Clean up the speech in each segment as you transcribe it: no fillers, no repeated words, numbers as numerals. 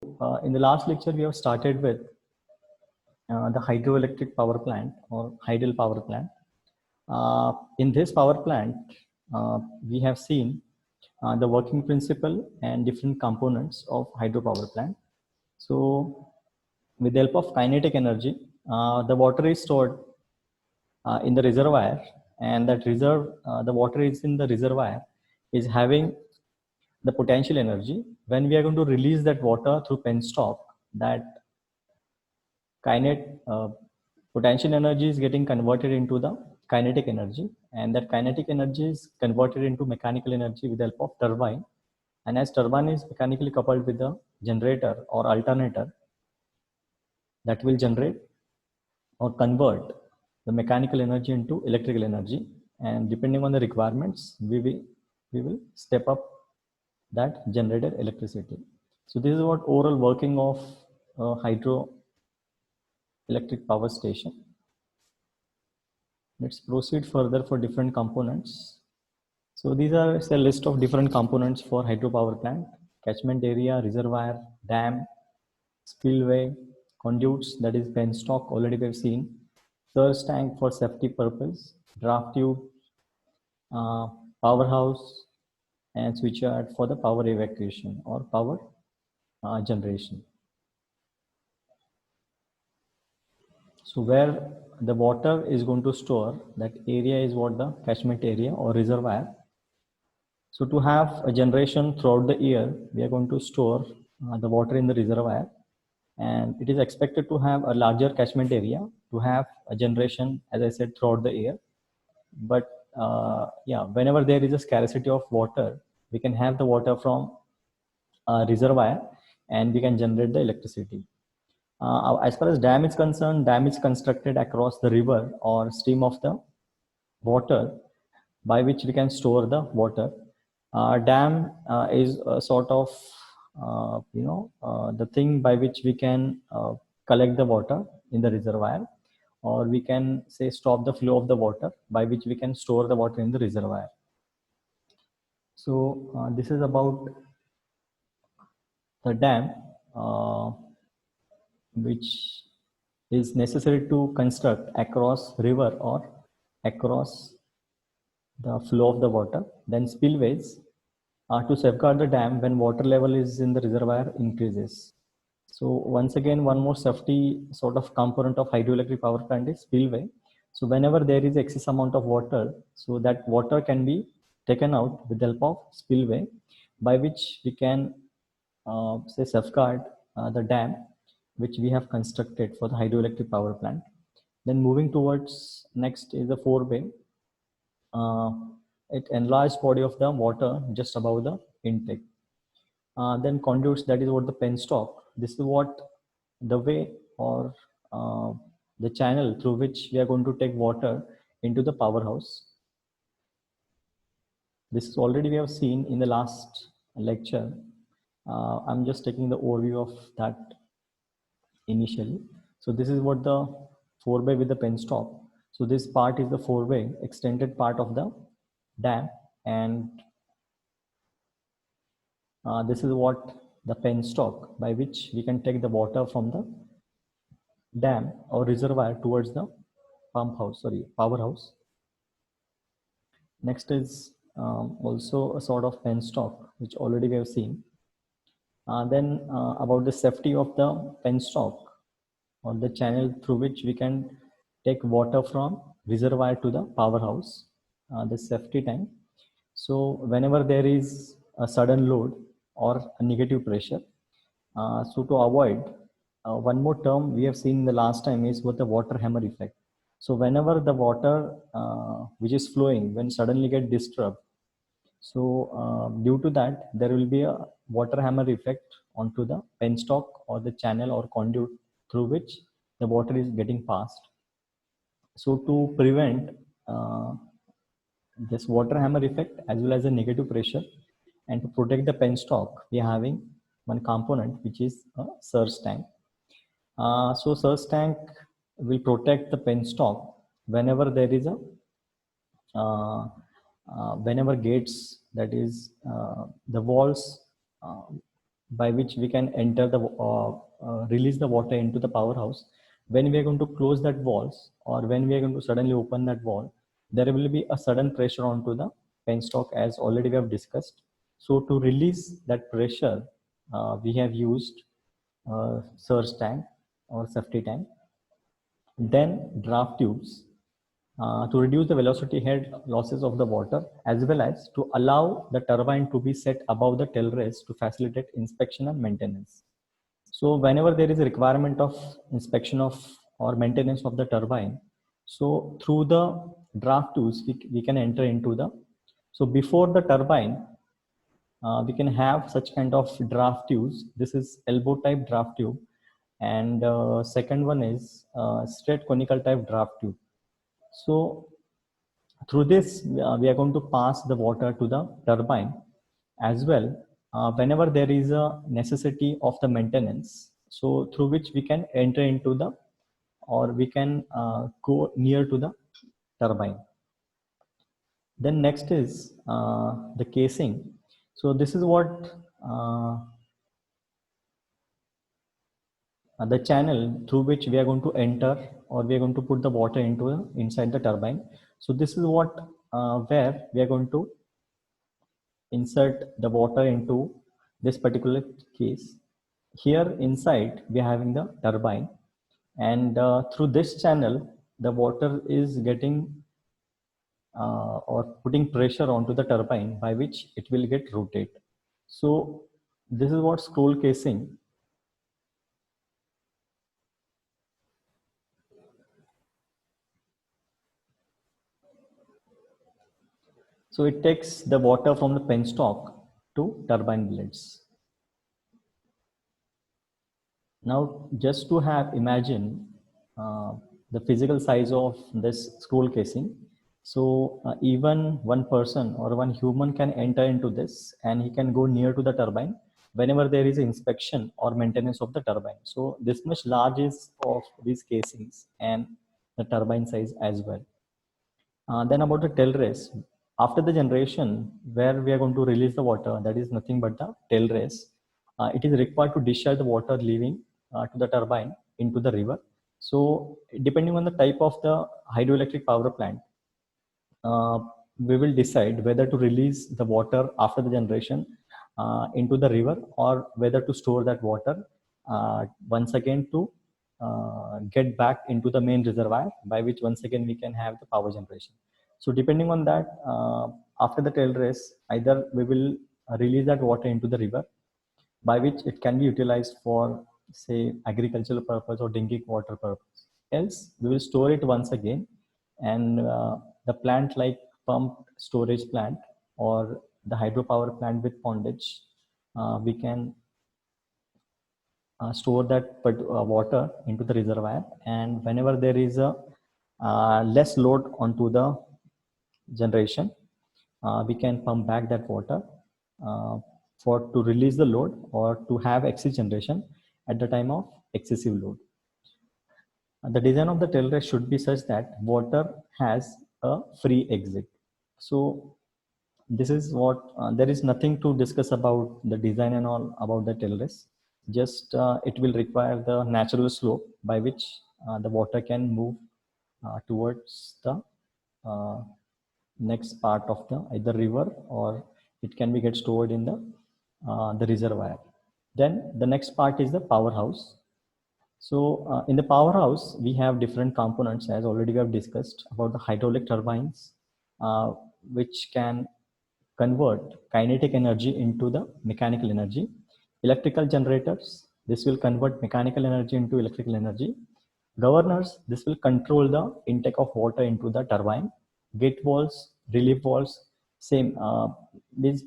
In the last lecture, we have started with the hydroelectric power plant or hydel power plant. In this power plant, we have seen the working principle and different components of hydropower plant. So, with the help of kinetic energy, the water is stored in the reservoir, and that the water is in the reservoir is having the potential energy. When we are going to release that water through penstock, that potential energy is getting converted into the kinetic energy, and that kinetic energy is converted into mechanical energy with the help of turbine. And as turbine is mechanically coupled with the generator or alternator, that will generate or convert the mechanical energy into electrical energy, and depending on the requirements, we will step up that generated electricity. So this is what overall working of hydro electric power station. Let's proceed further for different components. So these are a list of different components for hydropower plant: catchment area, reservoir, dam, spillway, conduits, that is penstock, already we've seen, surge tank for safety purpose, draft tube, uh, powerhouse, and switchyard for the power evacuation or power generation. So where the water is going to store, that area is what the catchment area or reservoir. So to have a generation throughout the year, we are going to store the water in the reservoir, and it is expected to have a larger catchment area to have a generation, as I said, throughout the year. But yeah, whenever there is a scarcity of water, we can have the water from a reservoir and we can generate the electricity. As far as dam is concerned, dam is constructed across the river or stream of the water by which we can store the water. Dam is a sort of the thing by which we can collect the water in the reservoir, or we can say stop the flow of the water by which we can store the water in the reservoir. So this is about the dam, which is necessary to construct across river or across the flow of the water. Then spillways to safeguard the dam when water level is in the reservoir increases. So once again, one more safety sort of component of hydroelectric power plant is spillway. So whenever there is excess amount of water, so that water can be taken out with the help of spillway, by which we can say safeguard the dam which we have constructed for the hydroelectric power plant. Then moving towards next is the forebay. It enlarged body of the water just above the intake. Then conduits, that is what the penstock. This is what the way or the channel through which we are going to take water into the powerhouse. This is already we have seen in the last lecture. I'm just taking the overview of that initially. So this is what the forebay with the penstock. So this part is the forebay, extended part of the dam, and this is what the penstock by which we can take the water from the dam or reservoir towards the powerhouse. Next is also a sort of penstock, which already we have seen. Then about the safety of the penstock or the channel through which we can take water from reservoir to the powerhouse, the safety tank. So whenever there is a sudden load or a negative pressure, so to avoid, one more term we have seen the last time is what the water hammer effect. So whenever the water which is flowing, when suddenly get disturbed, so due to that, there will be a water hammer effect onto the penstock or the channel or conduit through which the water is getting passed. So to prevent this water hammer effect as well as the negative pressure, and to protect the penstock, we are having one component which is a surge tank. So surge tank will protect the penstock whenever there is a whenever gates, that is the walls by which we can enter the release the water into the powerhouse. When we are going to close that walls, or when we are going to suddenly open that wall, there will be a sudden pressure onto the penstock, as already we have discussed. So to release that pressure, we have used surge tank or safety tank. Then draft tubes to reduce the velocity head losses of the water, as well as to allow the turbine to be set above the tail race to facilitate inspection and maintenance. So whenever there is a requirement of inspection of or maintenance of the turbine, so through the draft tubes we can enter into the, so before the turbine we can have such kind of draft tubes. This is elbow type draft tube, and second one is straight conical type draft tube. So through this, we are going to pass the water to the turbine as well. Whenever there is a necessity of the maintenance, so through which we can enter into the, or we can go near to the turbine. Then next is the casing. So this is what the channel through which we are going to enter, or we are going to put the water into inside the turbine. So this is what where we are going to insert the water into this particular case. Here inside we are having the turbine, and through this channel the water is getting or putting pressure onto the turbine, by which it will get rotate. So this is what scroll casing. So it takes the water from the penstock to turbine blades. Now, just to have imagine the physical size of this scroll casing. So even one person or one human can enter into this, and he can go near to the turbine whenever there is inspection or maintenance of the turbine. So this much large is of these casings and the turbine size as well. Then about the tail race. After the generation where we are going to release the water, that is nothing but the tail race. It is required to discharge the water leaving to the turbine into the river. So depending on the type of the hydroelectric power plant, we will decide whether to release the water after the generation into the river, or whether to store that water once again to get back into the main reservoir, by which once again we can have the power generation. So depending on that, after the tail race, either we will release that water into the river, by which it can be utilized for, say, agricultural purpose or drinking water purpose. Else we will store it once again, and the plant like pump storage plant or the hydropower plant with pondage, we can store that water into the reservoir, and whenever there is a less load onto the generation, we can pump back that water for to release the load or to have excess generation at the time of excessive load. The design of the tail race should be such that water has a free exit. So this is what there is nothing to discuss about the design and all about the tail race. Just it will require the natural slope by which the water can move towards the next part of the either river, or it can be get stored in the reservoir. Then the next part is the powerhouse. So in the powerhouse, we have different components, as already we have discussed about the hydraulic turbines, which can convert kinetic energy into the mechanical energy. Electrical generators, this will convert mechanical energy into electrical energy. Governors, this will control the intake of water into the turbine. Gate valves, relief valves, same. These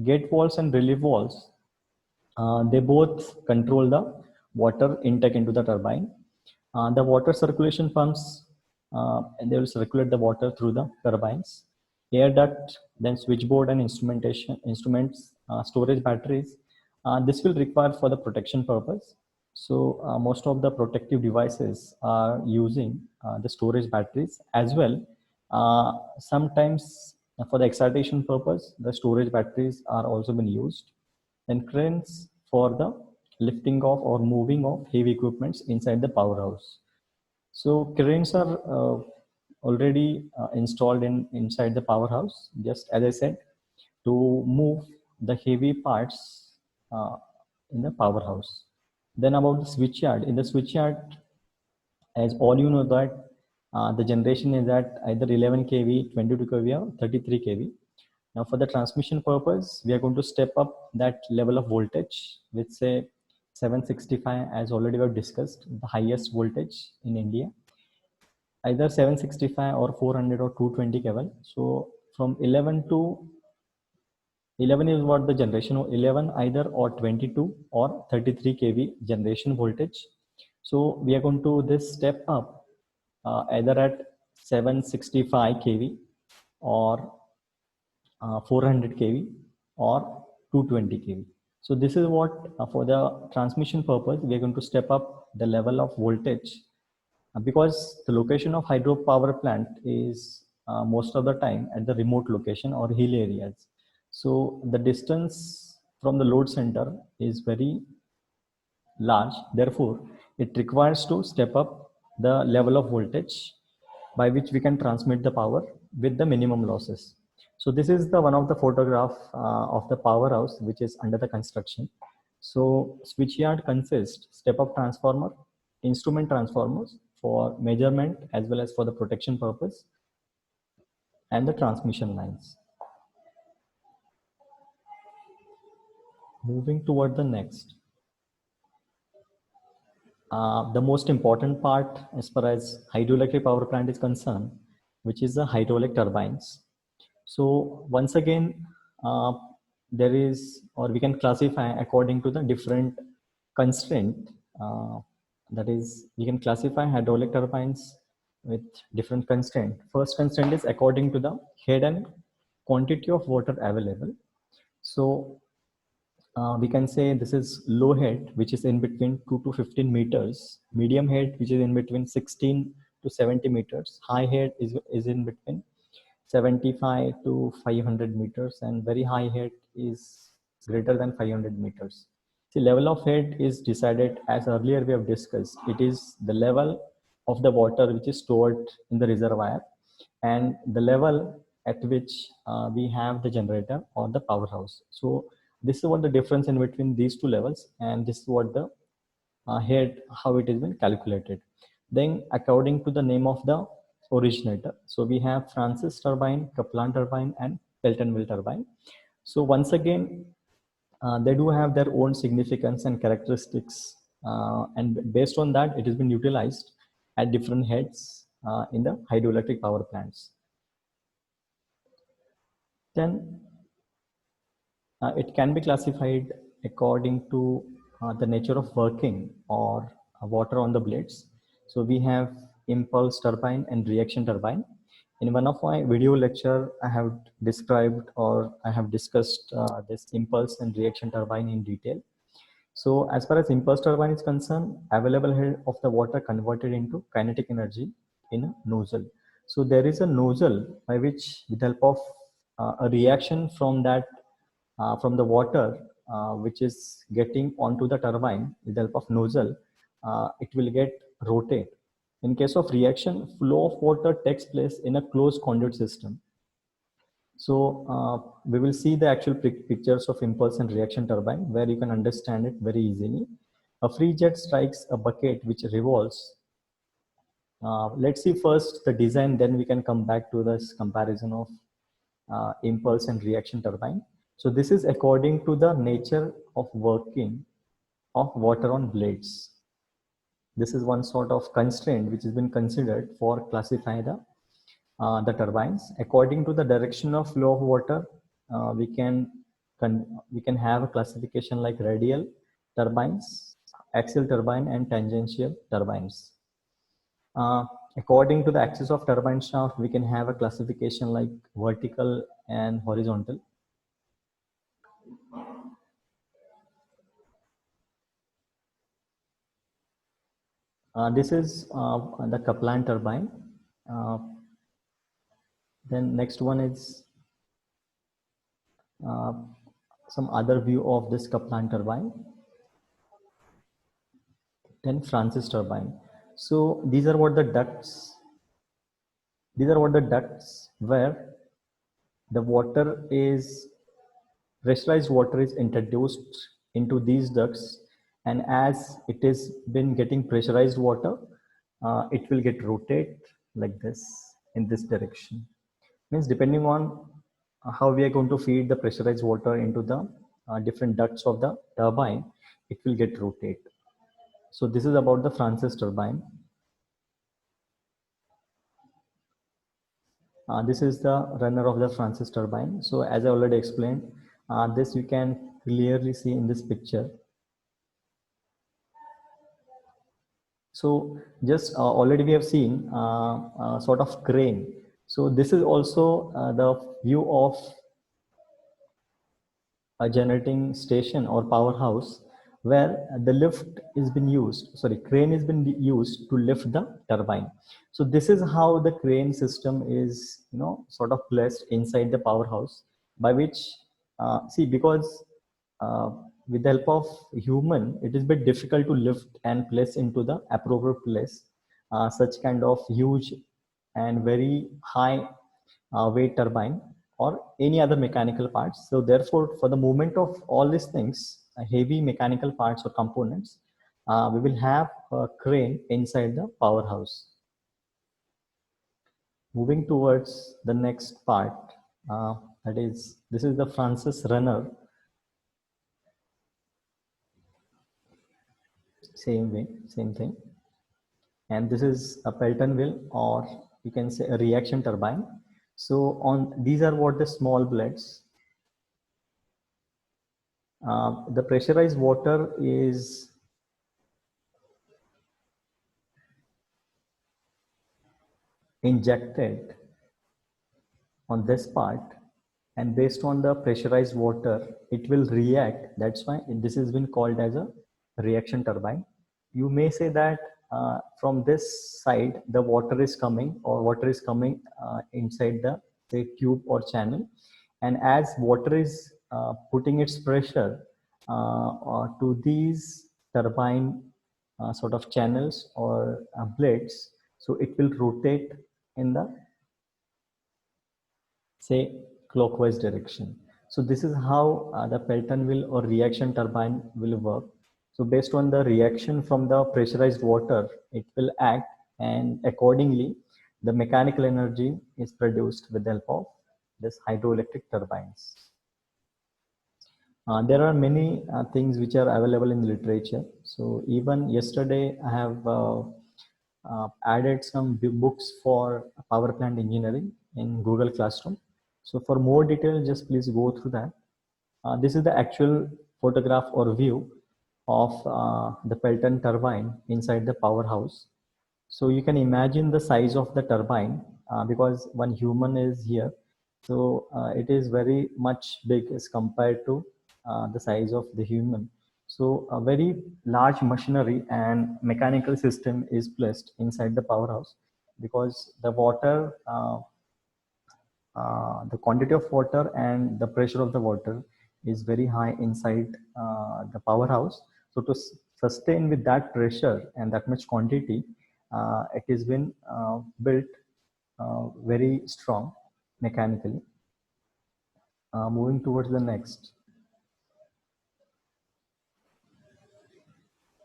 gate valves and relief valves, they both control the water intake into the turbine. The water circulation pumps, and they will circulate the water through the turbines. Air duct, then switchboard and instruments, storage batteries. This will require for the protection purpose. So most of the protective devices are using the storage batteries as well. Sometimes for the excitation purpose, the storage batteries are also been used. then cranes for the lifting of or moving of heavy equipments inside the powerhouse. So cranes are already installed inside the powerhouse, just as I said, to move the heavy parts uh, in the powerhouse. Then about the switchyard. In the switchyard, as all you know that the generation is at either 11 kV, 22 kV or 33 kV. Now for the transmission purpose, we are going to step up that level of voltage with say 765, as already we have discussed, the highest voltage in India, either 765 or 400 or 220 kV. So from 11 to 11 is what the generation of 11 either or 22 or 33 kV generation voltage. So we are going to this step up either at 765 kV or 400 kV or 220 kV. So this is what for the transmission purpose we are going to step up the level of voltage because the location of hydropower plant is most of the time at the remote location or hill areas. So the distance from the load center is very large. Therefore, it requires to step up the level of voltage by which we can transmit the power with the minimum losses. So this is the one of the photograph of the powerhouse which is under the construction. So switchyard consists step up transformer, instrument transformers for measurement as well as for the protection purpose, and the transmission lines. Moving toward the next. The most important part as far as hydroelectric power plant is concerned, which is the hydraulic turbines. So once again, uh, there is, or we can classify according to the different constraint. That is, we can classify hydraulic turbines with different constraint. First constraint is according to the head and quantity of water available. So we can say this is low head, which is in between 2 to 15 meters, medium head, which is in between 16 to 70 meters, high head is in between 75 to 500 meters, and very high head is greater than 500 meters. The level of head is decided as earlier we have discussed. It is the level of the water which is stored in the reservoir and the level at which we have the generator or the powerhouse. So this is what the difference in between these two levels, and this is what the head, how it has been calculated. Then according to the name of the originator, so we have Francis turbine, Kaplan turbine, and Pelton-Will turbine. So once again, they do have their own significance and characteristics, and based on that, it has been utilized at different heads in the hydroelectric power plants. Then it can be classified according to the nature of working or water on the blades. So we have impulse turbine and reaction turbine. In one of my video lecture, I have described or I have discussed this impulse and reaction turbine in detail. So as far as impulse turbine is concerned, available head of the water converted into kinetic energy in a nozzle. So there is a nozzle by which, with the help of a reaction from that from the water which is getting onto the turbine with the help of nozzle, it will get rotate. In case of reaction, flow of water takes place in a closed conduit system. So we will see the actual pictures of impulse and reaction turbine where you can understand it very easily. A free jet strikes a bucket which revolves. Let's see first the design, then we can come back to this comparison of impulse and reaction turbine. So this is according to the nature of working of water on blades. This is one sort of constraint which has been considered for classify the turbines. According to the direction of flow of water, we can have a classification like radial turbines, axial turbine, and tangential turbines. According to the axis of turbine shaft, we can have a classification like vertical and horizontal. This is the Kaplan turbine. Then next one is some other view of this Kaplan turbine. Then Francis turbine. So these are what the ducts. These are what the ducts where the water is pressurized water is introduced into these ducts, and as it is been getting pressurized water, it will get rotate like this in this direction. Means depending on how we are going to feed the pressurized water into the different ducts of the turbine, it will get rotate. So this is about the Francis turbine. This is the runner of the Francis turbine. So as I already explained, this you can clearly see in this picture. So just already we have seen sort of crane. So this is also the view of a generating station or powerhouse where the lift is been used, sorry, crane is been used to lift the turbine. So this is how the crane system is, sort of placed inside the powerhouse, by which, see, because uh, with the help of human, it is a bit difficult to lift and place into the appropriate place such kind of huge and very high weight turbine or any other mechanical parts. So therefore, for the movement of all these things, heavy mechanical parts or components, we will have a crane inside the powerhouse. Moving towards the next part, that is, this is the Francis runner. Same way, same thing. And this is a Pelton wheel, or you can say a reaction turbine. So on these are what the small blades. The pressurized water is injected on this part, and based on the pressurized water, it will react. That's why this has been called as a reaction turbine. You may say that from this side, the water is coming, or water is coming inside the, say, tube or channel. And as water is putting its pressure to these turbine sort of channels or blades, so it will rotate in the, say, clockwise direction. So this is how the Pelton wheel or reaction turbine will work. So based on the reaction from the pressurized water, it will act, and accordingly, the mechanical energy is produced with the help of this hydroelectric turbines. There are many things which are available in the literature. So even yesterday, I have added some books for power plant engineering in Google Classroom. So for more detail, just please go through that. This is the actual photograph or view of the Pelton turbine inside the powerhouse. So you can imagine the size of the turbine because one human is here. So it is very much big as compared to the size of the human. So a very large machinery and mechanical system is placed inside the powerhouse, because the water, the quantity of water and the pressure of the water is very high inside the powerhouse. So to sustain with that pressure and that much quantity, it has been built very strong mechanically. Moving towards the next.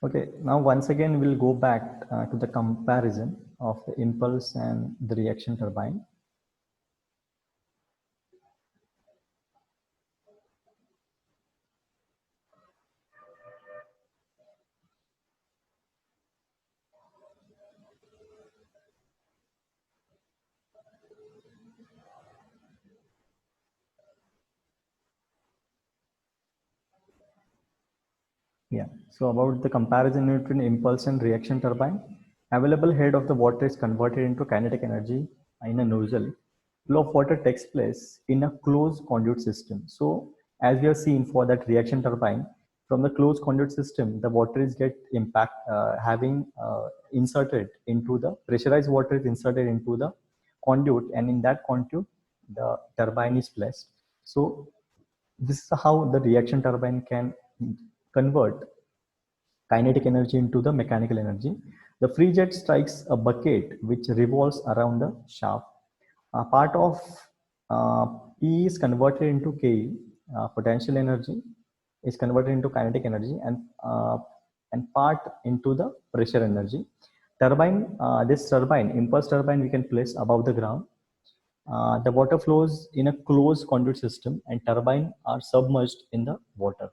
Okay, now once again we'll go back to the comparison of the impulse and the reaction turbine. Yeah, so about the comparison between impulse and reaction turbine, available head of the water is converted into kinetic energy in a nozzle. Flow of water takes place in a closed conduit system. So as we have seen for that reaction turbine, from the closed conduit system, the water is having inserted into the pressurized water is inserted into the conduit, and in that conduit, the turbine is placed. So This is how the reaction turbine can convert kinetic energy into the mechanical energy. The free jet strikes a bucket which revolves around the shaft. A part of uh, E is converted into Ke, potential energy is converted into kinetic energy, and part into the pressure energy. Turbine, this turbine, impulse turbine, we can place above the ground. The water flows in a closed conduit system, and turbine are submerged in the water.